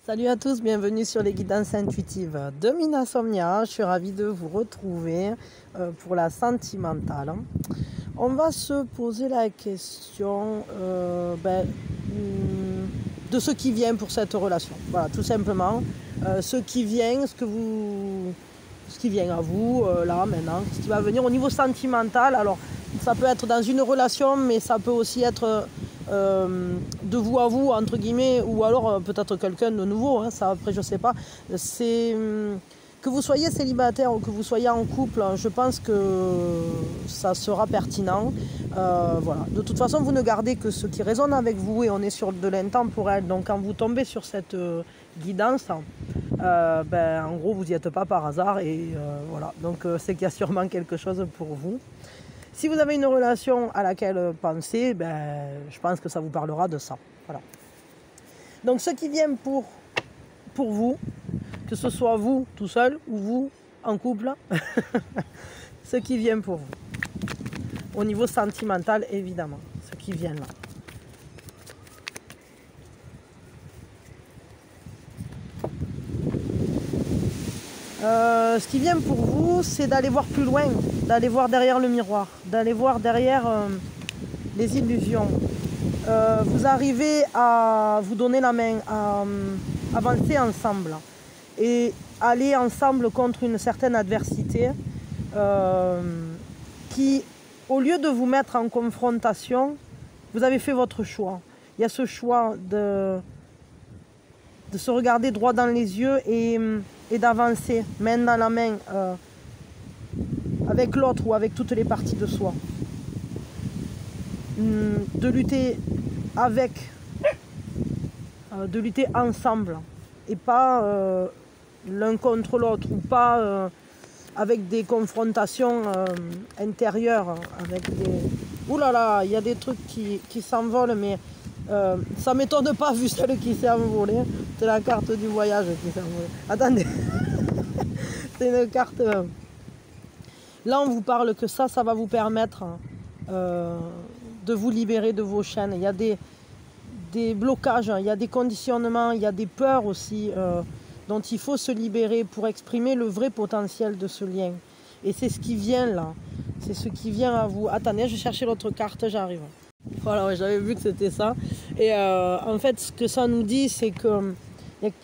Salut à tous, bienvenue sur les guidances intuitives de Minasomnia. Je suis ravie de vous retrouver pour la sentimentale. On va se poser la question de ce qui vient pour cette relation. Voilà, tout simplement. Ce qui vient à vous, là, maintenant, ce qui va venir au niveau sentimental. Alors, ça peut être dans une relation, mais ça peut aussi être de vous à vous, entre guillemets, ou alors peut-être quelqu'un de nouveau, hein, ça après je sais pas. C'est que vous soyez célibataire ou que vous soyez en couple, je pense que ça sera pertinent. Voilà. De toute façon, vous ne gardez que ce qui résonne avec vous et on est sur de l'intemporel. Donc quand vous tombez sur cette guidance, en gros, vous n'y êtes pas par hasard et voilà. Donc c'est qu'il y a sûrement quelque chose pour vous. Si vous avez une relation à laquelle penser, je pense que ça vous parlera de ça. Voilà. Donc ce qui vient pour vous, que ce soit vous tout seul ou vous en couple, ce qui vient pour vous. Au niveau sentimental, évidemment, ce qui vient là. Ce qui vient pour vous, c'est d'aller voir plus loin, d'aller voir derrière le miroir, d'aller voir derrière les illusions. Vous arrivez à vous donner la main, à avancer ensemble et aller ensemble contre une certaine adversité qui, au lieu de vous mettre en confrontation, vous avez fait votre choix. Il y a ce choix de se regarder droit dans les yeux et d'avancer main dans la main avec l'autre ou avec toutes les parties de soi. De lutter de lutter ensemble et pas l'un contre l'autre ou pas avec des confrontations intérieures, avec des... Ouh là là, il y a des trucs qui s'envolent, mais ça ne m'étonne pas vu celle qui s'est envolée. C'est la carte du voyage qui s'est envolée. Attendez, c'est une carte... Là, on vous parle que ça va vous permettre de vous libérer de vos chaînes. Il y a des blocages, il y a des conditionnements, il y a des peurs aussi dont il faut se libérer pour exprimer le vrai potentiel de ce lien. Et c'est ce qui vient là, c'est ce qui vient à vous. Attendez, je vais chercher l'autre carte, j'arrive. Voilà, ouais, j'avais vu que c'était ça. Et en fait, ce que ça nous dit, c'est que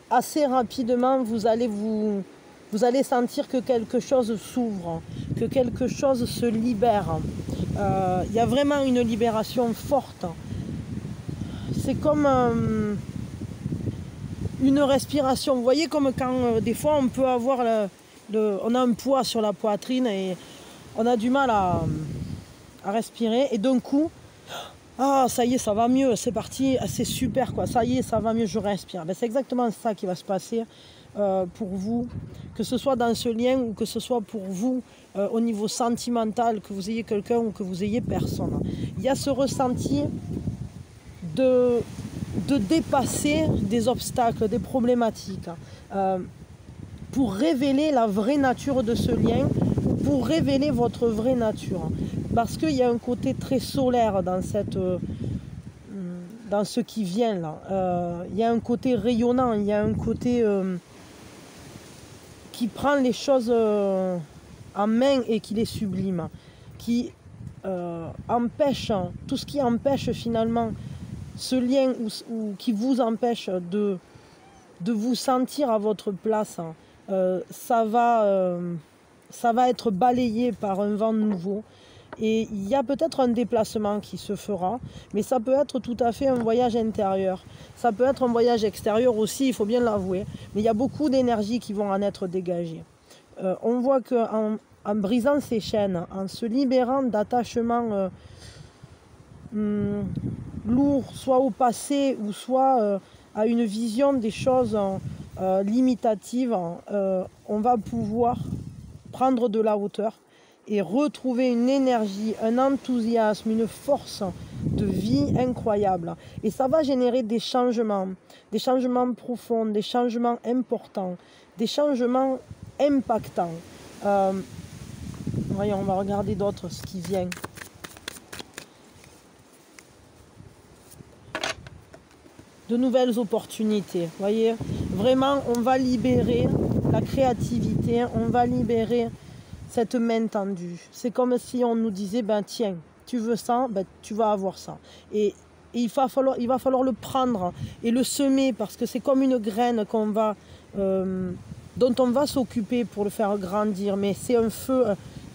assez rapidement, vous allez sentir que quelque chose s'ouvre, que quelque chose se libère. Il y a vraiment une libération forte. C'est comme une respiration. Vous voyez, comme quand des fois on peut avoir on a un poids sur la poitrine et on a du mal à respirer. Et d'un coup, ah ça y est, ça va mieux, c'est parti, c'est super quoi, ça y est, ça va mieux, je respire. C'est exactement ça qui va se passer pour vous, que ce soit dans ce lien ou que ce soit pour vous au niveau sentimental, que vous ayez quelqu'un ou que vous ayez personne. Il y a ce ressenti de dépasser des obstacles, des problématiques, pour révéler la vraie nature de ce lien, pour révéler votre vraie nature. Parce qu'il y a un côté très solaire dans ce qui vient là. Il y a un côté rayonnant, il y a un côté qui prend les choses en main et qui les sublime, qui empêche, tout ce qui empêche finalement ce lien ou qui vous empêche de vous sentir à votre place, ça va être balayé par un vent nouveau. Et il y a peut-être un déplacement qui se fera, mais ça peut être tout à fait un voyage intérieur. Ça peut être un voyage extérieur aussi, il faut bien l'avouer. Mais il y a beaucoup d'énergie qui vont en être dégagées. On voit qu'en brisant ces chaînes, en se libérant d'attachements lourds, soit au passé ou soit à une vision des choses limitatives, on va pouvoir prendre de la hauteur et retrouver une énergie, un enthousiasme, une force de vie incroyable. Et ça va générer des changements profonds, des changements importants, des changements impactants. Voyons, on va regarder d'autres, ce qui vient. de nouvelles opportunités. Vous voyez, vraiment, on va libérer la créativité, on va libérer cette main tendue. C'est comme si on nous disait, ben tiens, tu veux ça, ben tu vas avoir ça. Et il va falloir le prendre et le semer, parce que c'est comme une graine dont on va s'occuper pour le faire grandir. Mais c'est un feu,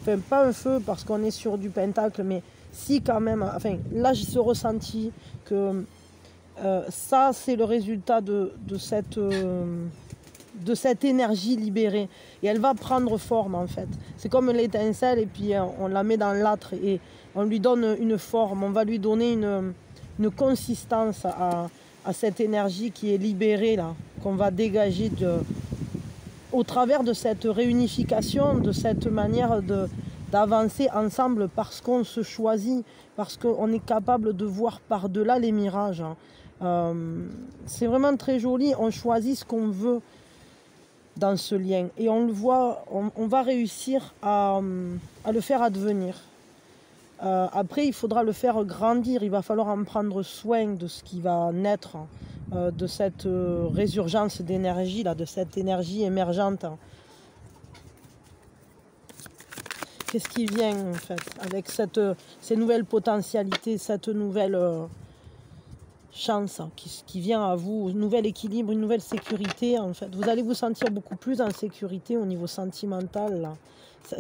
enfin pas un feu parce qu'on est sur du pentacle, mais si quand même, enfin là j'ai ce ressenti que ça c'est le résultat de cette énergie libérée, et elle va prendre forme en fait. C'est comme l'étincelle, et puis on la met dans l'âtre et on lui donne une forme, on va lui donner une consistance à cette énergie qui est libérée là, qu'on va dégager au travers de cette réunification, de cette manière d'avancer ensemble, parce qu'on se choisit, parce qu'on est capable de voir par-delà les mirages. C'est vraiment très joli, on choisit ce qu'on veut dans ce lien, et on le voit, on va réussir à le faire advenir. Après, il faudra le faire grandir, il va falloir en prendre soin de ce qui va naître, de cette résurgence d'énergie, là, de cette énergie émergente. Qu'est-ce qui vient en fait avec ces nouvelles potentialités, cette nouvelle chance qui vient à vous, un nouvel équilibre, une nouvelle sécurité en fait. Vous allez vous sentir beaucoup plus en sécurité au niveau sentimental, là.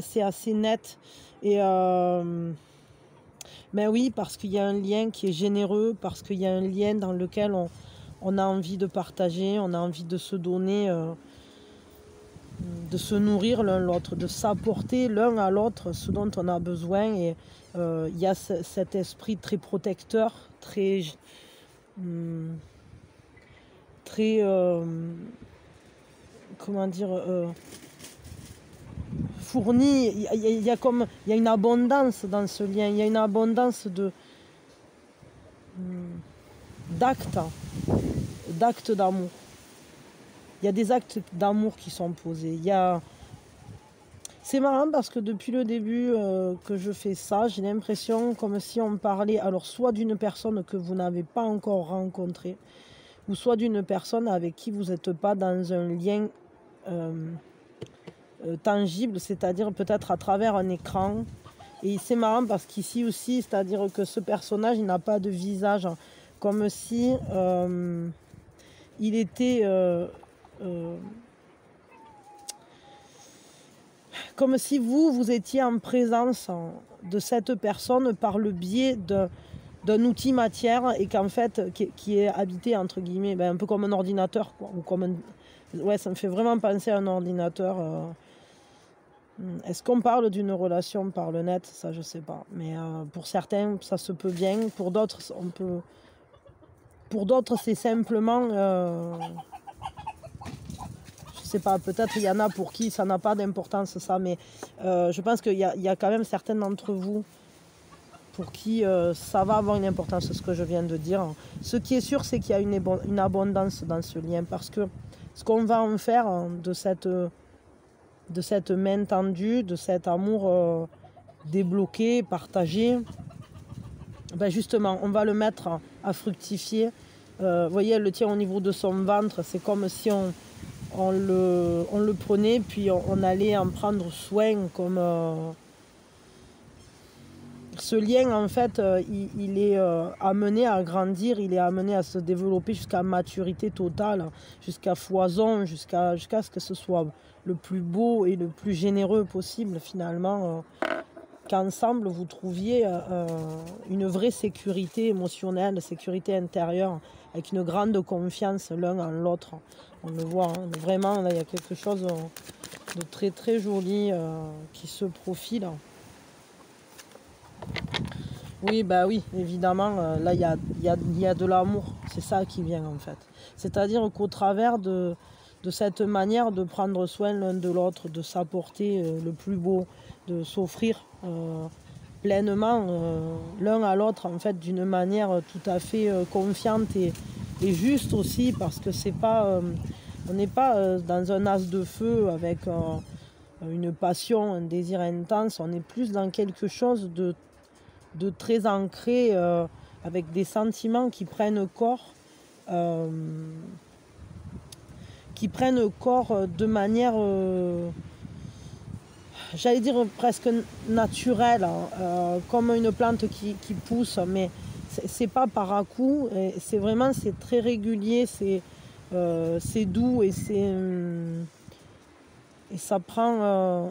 C'est assez net. Et ben oui, parce qu'il y a un lien qui est généreux, parce qu'il y a un lien dans lequel on a envie de partager, on a envie de se donner, de se nourrir l'un l'autre, de s'apporter l'un à l'autre ce dont on a besoin. Et il y a cet esprit très protecteur, très comment dire, fourni. Il y a une abondance dans ce lien, il y a une abondance d'actes d'amour. Il y a des actes d'amour qui sont posés. C'est marrant parce que depuis le début que je fais ça, j'ai l'impression comme si on parlait alors soit d'une personne que vous n'avez pas encore rencontrée, ou soit d'une personne avec qui vous n'êtes pas dans un lien tangible, c'est-à-dire peut-être à travers un écran. Et c'est marrant parce qu'ici aussi, c'est-à-dire que ce personnage, il n'a pas de visage, comme si il était comme si vous étiez en présence de cette personne par le biais d'un outil matière, et qu'en fait qui est habité entre guillemets, un peu comme un ordinateur quoi, ou comme ouais, ça me fait vraiment penser à un ordinateur. Est-ce qu'on parle d'une relation par le net? Ça je sais pas, mais pour certains ça se peut bien, pour d'autres c'est simplement je sais pas, peut-être il y en a pour qui ça n'a pas d'importance ça, mais je pense qu'il y a quand même certains d'entre vous pour qui ça va avoir une importance, ce que je viens de dire. Ce qui est sûr, c'est qu'il y a une abondance dans ce lien, parce que ce qu'on va en faire de cette main tendue, de cet amour débloqué, partagé, ben justement, on va le mettre à fructifier. Vous voyez, elle le tient au niveau de son ventre, c'est comme si on le prenait, puis on allait en prendre soin, comme ce lien en fait il est amené à grandir, il est amené à se développer jusqu'à maturité totale, jusqu'à foison, jusqu'à ce que ce soit le plus beau et le plus généreux possible finalement, qu'ensemble vous trouviez une vraie sécurité émotionnelle, sécurité intérieure, avec une grande confiance l'un en l'autre. On le voit, hein, vraiment là il y a quelque chose de très très joli qui se profile. Oui, bah oui, évidemment, là il y a de l'amour, c'est ça qui vient en fait. C'est-à-dire qu'au travers de cette manière de prendre soin l'un de l'autre, de s'apporter le plus beau, de s'offrir pleinement l'un à l'autre en fait, d'une manière tout à fait confiante et juste aussi, parce que c'est pas, on n'est pas dans un as de feu avec une passion, un désir intense, on est plus dans quelque chose de très ancré, avec des sentiments qui prennent corps, corps de manière, j'allais dire presque naturelle, comme une plante qui pousse, mais c'est pas par à-coup, c'est vraiment, c'est très régulier, c'est doux et ça prend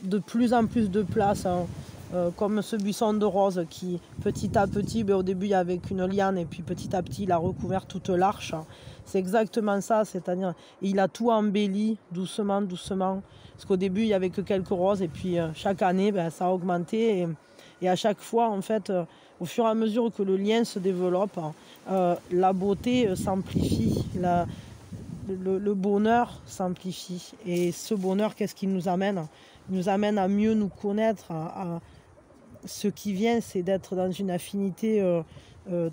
de plus en plus de place, hein. Comme ce buisson de rose qui petit à petit, au début il y avait qu'une liane et puis petit à petit il a recouvert toute l'arche. C'est exactement ça, c'est-à-dire il a tout embelli doucement, doucement. Parce qu'au début il n'y avait que quelques roses et puis chaque année ça a augmenté et à chaque fois en fait, au fur et à mesure que le lien se développe, la beauté s'amplifie, le bonheur s'amplifie. Et ce bonheur, qu'est-ce qu'il nous amène? Il nous amène à mieux nous connaître, ce qui vient, c'est d'être dans une affinité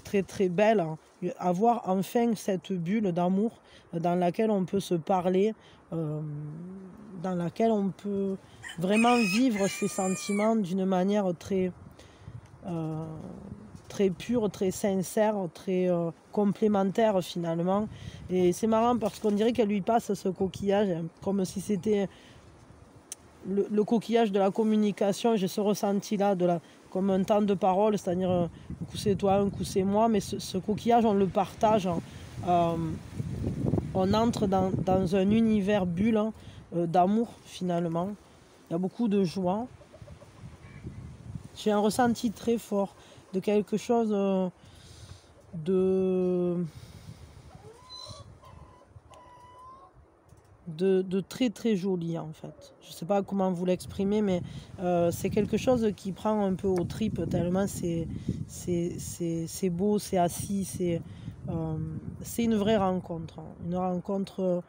très très belle, hein. Avoir enfin cette bulle d'amour dans laquelle on peut se parler, dans laquelle on peut vraiment vivre ses sentiments d'une manière très pure, très sincère, très complémentaire finalement. Et c'est marrant parce qu'on dirait qu'elle lui passe ce coquillage, hein, comme si c'était le coquillage de la communication. J'ai ce ressenti-là, comme un temps de parole, c'est-à-dire un coup c'est toi, un coup c'est moi, mais ce coquillage, on le partage. On entre dans un univers bulle, hein, d'amour finalement. Il y a beaucoup de joie. J'ai un ressenti très fort de quelque chose de très très joli en fait. Je ne sais pas comment vous l'exprimer, mais c'est quelque chose qui prend un peu aux tripes tellement c'est beau, c'est assis, c'est une vraie rencontre, hein. Une rencontre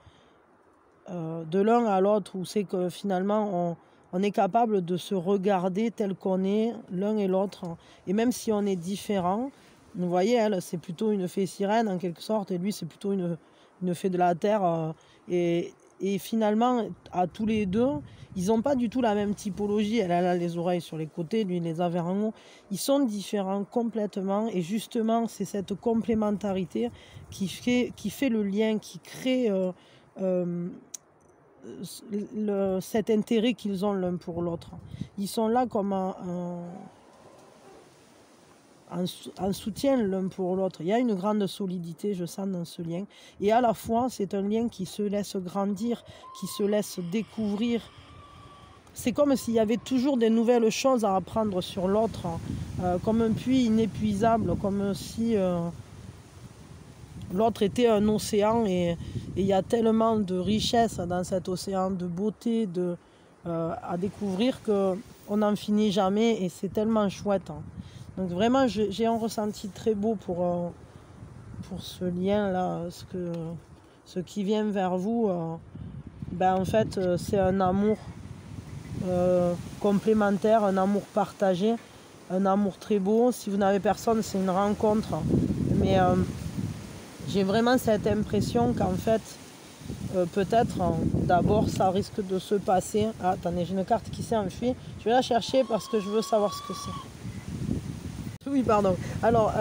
de l'un à l'autre où c'est que finalement on est capable de se regarder tel qu'on est l'un et l'autre, hein. Et même si on est différent, vous voyez, elle c'est plutôt une fée sirène en quelque sorte et lui c'est plutôt une fée de la terre, et finalement, à tous les deux, ils n'ont pas du tout la même typologie. Elle a les oreilles sur les côtés, lui, il les a vers en haut. Ils sont différents complètement. Et justement, c'est cette complémentarité qui fait le lien, qui crée cet intérêt qu'ils ont l'un pour l'autre. Ils sont là comme en soutien l'un pour l'autre. Il y a une grande solidité, je sens, dans ce lien. Et à la fois, c'est un lien qui se laisse grandir, qui se laisse découvrir. C'est comme s'il y avait toujours des nouvelles choses à apprendre sur l'autre, comme un puits inépuisable, comme si l'autre était un océan et il y a tellement de richesse dans cet océan, de beauté, à découvrir qu'on n'en finit jamais et c'est tellement chouette, hein. Donc vraiment, j'ai un ressenti très beau pour ce lien-là. Ce qui vient vers vous, en fait, c'est un amour complémentaire, un amour partagé, un amour très beau. Si vous n'avez personne, c'est une rencontre. Mais j'ai vraiment cette impression qu'en fait, peut-être, d'abord, ça risque de se passer. Ah, attendez, j'ai une carte qui s'est enfuie. Je vais la chercher parce que je veux savoir ce que c'est. Oui, pardon. Alors,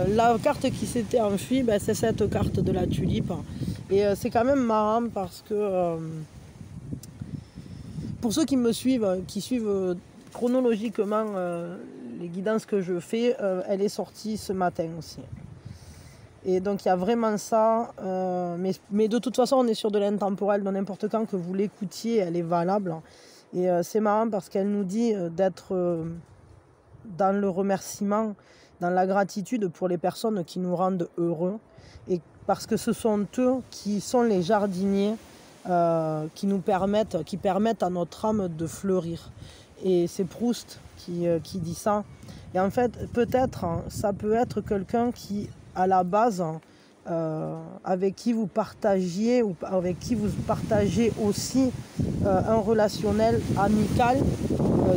la carte qui s'était enfuie, c'est cette carte de la tulipe. Et c'est quand même marrant parce que pour ceux qui me suivent, qui suivent chronologiquement les guidances que je fais, elle est sortie ce matin aussi. Et donc, il y a vraiment ça. Mais de toute façon, on est sur de l'intemporel, de n'importe quand que vous l'écoutiez, elle est valable. Et c'est marrant parce qu'elle nous dit d'être dans le remerciement, dans la gratitude pour les personnes qui nous rendent heureux, et parce que ce sont eux qui sont les jardiniers qui permettent à notre âme de fleurir. Et c'est Proust qui dit ça. Et en fait, peut-être, ça peut être quelqu'un qui, à la base, avec qui vous partagiez ou avec qui vous partagez aussi un relationnel amical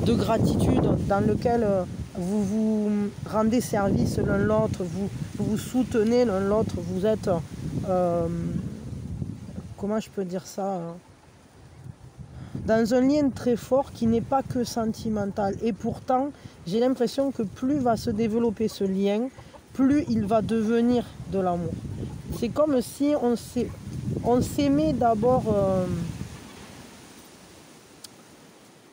de gratitude dans lequel vous vous rendez service l'un l'autre, vous vous soutenez l'un l'autre, vous êtes comment je peux dire ça, dans un lien très fort qui n'est pas que sentimental. Et pourtant, j'ai l'impression que plus va se développer ce lien, plus il va devenir de l'amour. c'est comme si on s'aimait d'abord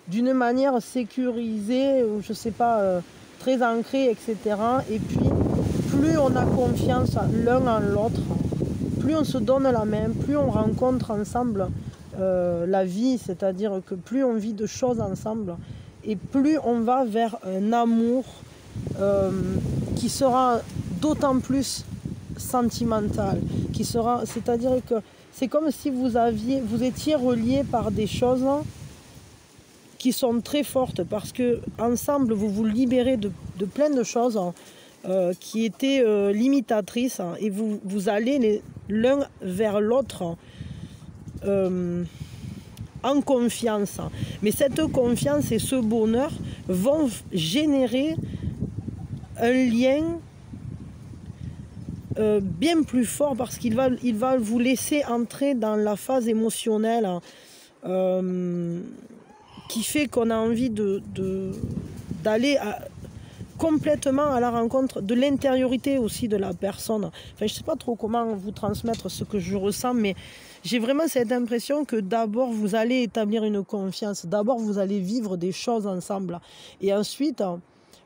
d'une manière sécurisée, ou je sais pas, très ancrée, etc. Et puis, plus on a confiance l'un en l'autre, plus on se donne la main, plus on rencontre ensemble la vie, c'est-à-dire que plus on vit de choses ensemble, et plus on va vers un amour qui sera d'autant plus sentimental, c'est-à-dire que c'est comme si vous étiez reliés par des choses qui sont très fortes, parce que ensemble vous vous libérez de plein de choses qui étaient limitatrices, et vous allez l'un vers l'autre en confiance. Mais cette confiance et ce bonheur vont générer un lien bien plus fort, parce qu'il va vous laisser entrer dans la phase émotionnelle qui fait qu'on a envie d'aller complètement à la rencontre de l'intériorité aussi de la personne. Enfin, je ne sais pas trop comment vous transmettre ce que je ressens, mais j'ai vraiment cette impression que d'abord vous allez établir une confiance, d'abord vous allez vivre des choses ensemble, et ensuite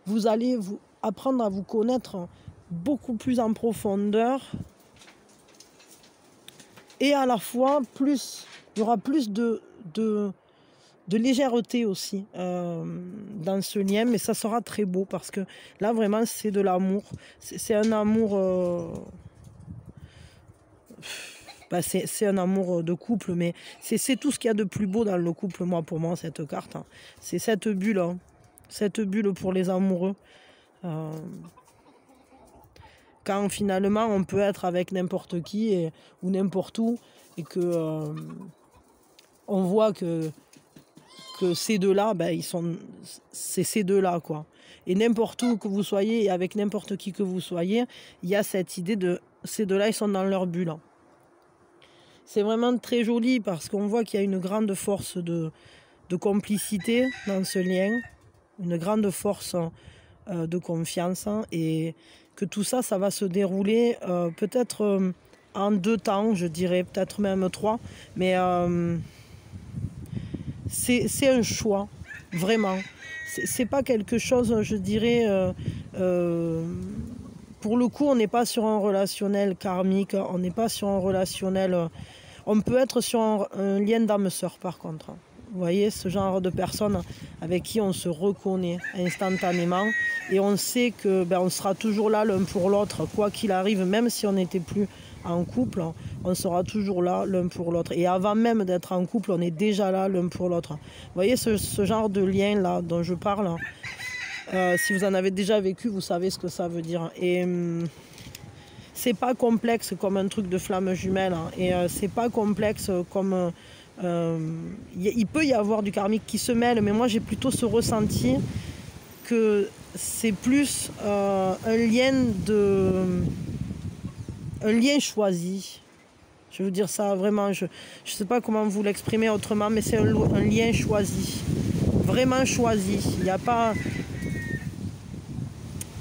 vous allez apprendre à vous connaître beaucoup plus en profondeur, et à la fois il y aura plus de légèreté aussi dans ce lien, mais ça sera très beau, parce que là vraiment c'est de l'amour, c'est un amour c'est un amour de couple, mais c'est tout ce qu'il y a de plus beau dans le couple, pour moi cette carte, hein. C'est cette bulle pour les amoureux, quand finalement on peut être avec n'importe qui ou n'importe où, et que on voit que ces deux-là, c'est ces deux-là, quoi. Et n'importe où que vous soyez, et avec n'importe qui que vous soyez, il y a cette idée de ces deux-là, ils sont dans leur bulle. C'est vraiment très joli, parce qu'on voit qu'il y a une grande force de complicité dans ce lien, une grande force de confiance, et que tout ça, ça va se dérouler peut-être en 2 temps, je dirais, peut-être même 3, mais c'est un choix, vraiment. C'est pas quelque chose, je dirais, pour le coup, on n'est pas sur un relationnel karmique, on n'est pas sur un relationnel... on peut être sur un lien d'âme-sœur, par contre. Vous voyez, ce genre de personnes avec qui on se reconnaît instantanément, et on sait que on sera toujours là l'un pour l'autre, quoi qu'il arrive, même si on n'était plus en couple, on sera toujours là l'un pour l'autre. Et avant même d'être en couple, on est déjà là l'un pour l'autre. Vous voyez ce genre de lien-là dont je parle, si vous en avez déjà vécu, vous savez ce que ça veut dire. Et c'est pas complexe comme un truc de flamme jumelle, hein, et c'est pas complexe comme... il peut y avoir du karmique qui se mêle, mais moi j'ai plutôt ce ressenti que c'est plus un lien choisi. Je veux dire ça vraiment, je sais pas comment vous l'exprimer autrement, mais c'est un lien choisi, vraiment choisi. Il n'y a pas...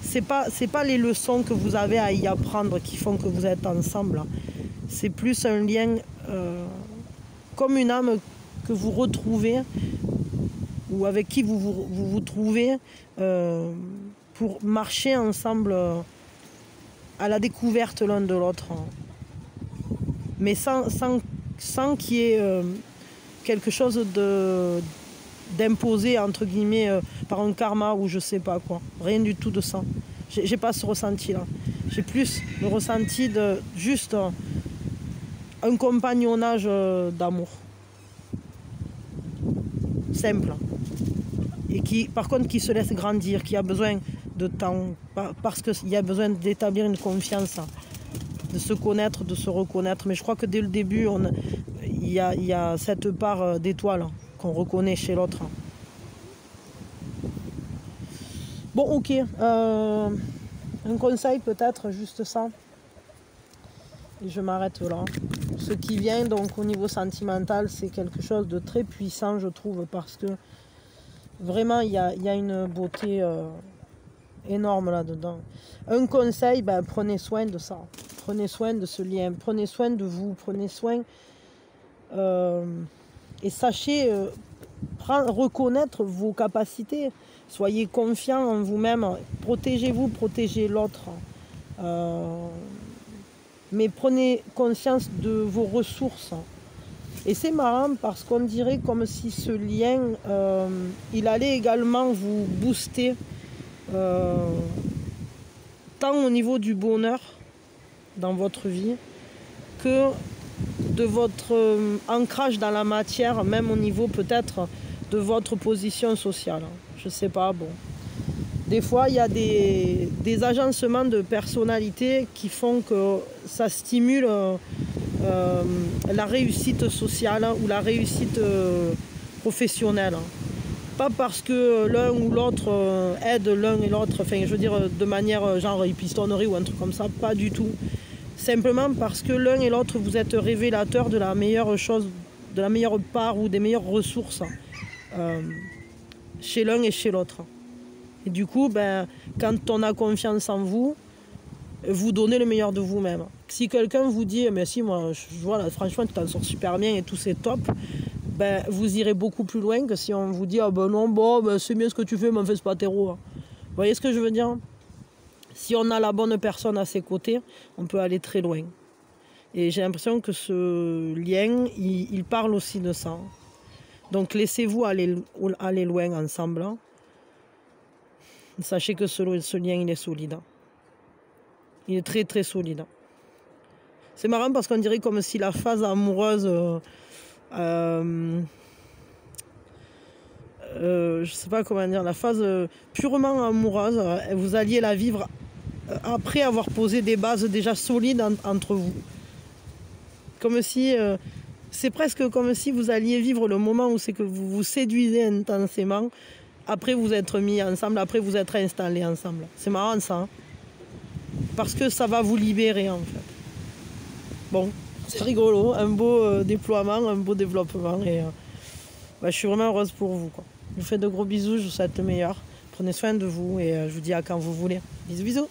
c'est pas les leçons que vous avez à y apprendre qui font que vous êtes ensemble. C'est plus un lien comme une âme que vous retrouvez, ou avec qui vous trouvez pour marcher ensemble à la découverte l'un de l'autre, mais sans qu'il y ait quelque chose d'imposé entre guillemets par un karma ou je sais pas quoi. Rien du tout de ça. J'ai pas ce ressenti là. J'ai plus le ressenti de juste un compagnonnage d'amour simple, et qui par contre qui se laisse grandir, qui a besoin de temps, parce qu'il y a besoin d'établir une confiance, de se connaître, de se reconnaître. Mais je crois que dès le début il y a cette part d'étoile qu'on reconnaît chez l'autre. Bon, ok, un conseil peut-être, juste ça, et je m'arrête là. Ce qui vient donc au niveau sentimental, c'est quelque chose de très puissant, je trouve, parce que vraiment il y a une beauté énorme là-dedans. Un conseil, prenez soin de ça. Prenez soin de ce lien, prenez soin de vous, prenez soin et sachez reconnaître vos capacités. Soyez confiants en vous-même, protégez-vous, protégez l'autre. Mais prenez conscience de vos ressources. Et c'est marrant parce qu'on dirait comme si ce lien, il allait également vous booster, tant au niveau du bonheur dans votre vie que de votre ancrage dans la matière, même au niveau peut-être de votre position sociale. Je sais pas, bon. Des fois, il y a des agencements de personnalité qui font que ça stimule la réussite sociale ou la réussite professionnelle. Pas parce que l'un ou l'autre aide l'un et l'autre, enfin je veux dire de manière genre pistonnerie ou un truc comme ça, pas du tout. Simplement parce que l'un et l'autre vous êtes révélateurs de la meilleure chose, de la meilleure part ou des meilleures ressources chez l'un et chez l'autre. Et du coup, quand on a confiance en vous, vous donnez le meilleur de vous-même. Si quelqu'un vous dit, mais si, moi, je vois là, franchement, tu t'en sors super bien et tout, c'est top, vous irez beaucoup plus loin que si on vous dit, ah ben non, bon, c'est bien ce que tu fais, mais en fait, c'est pas terreau. Vous voyez ce que je veux dire? Si on a la bonne personne à ses côtés, on peut aller très loin. Et j'ai l'impression que ce lien, il parle aussi de ça. Donc, laissez-vous aller loin ensemble. Sachez que ce lien, il est solide. Il est très, très solide. C'est marrant parce qu'on dirait comme si la phase amoureuse, je sais pas comment dire, la phase purement amoureuse, vous alliez la vivre après avoir posé des bases déjà solides entre vous. Comme si, c'est presque comme si vous alliez vivre le moment où c'est que vous vous séduisez intensément. Après vous êtes mis ensemble, après vous êtes installés ensemble. C'est marrant ça, hein, parce que ça va vous libérer en fait. Bon, c'est rigolo, un beau déploiement, un beau développement et je suis vraiment heureuse pour vous, quoi. Je vous fais de gros bisous, je vous souhaite le meilleur. Prenez soin de vous et je vous dis à quand vous voulez. Bisous bisous.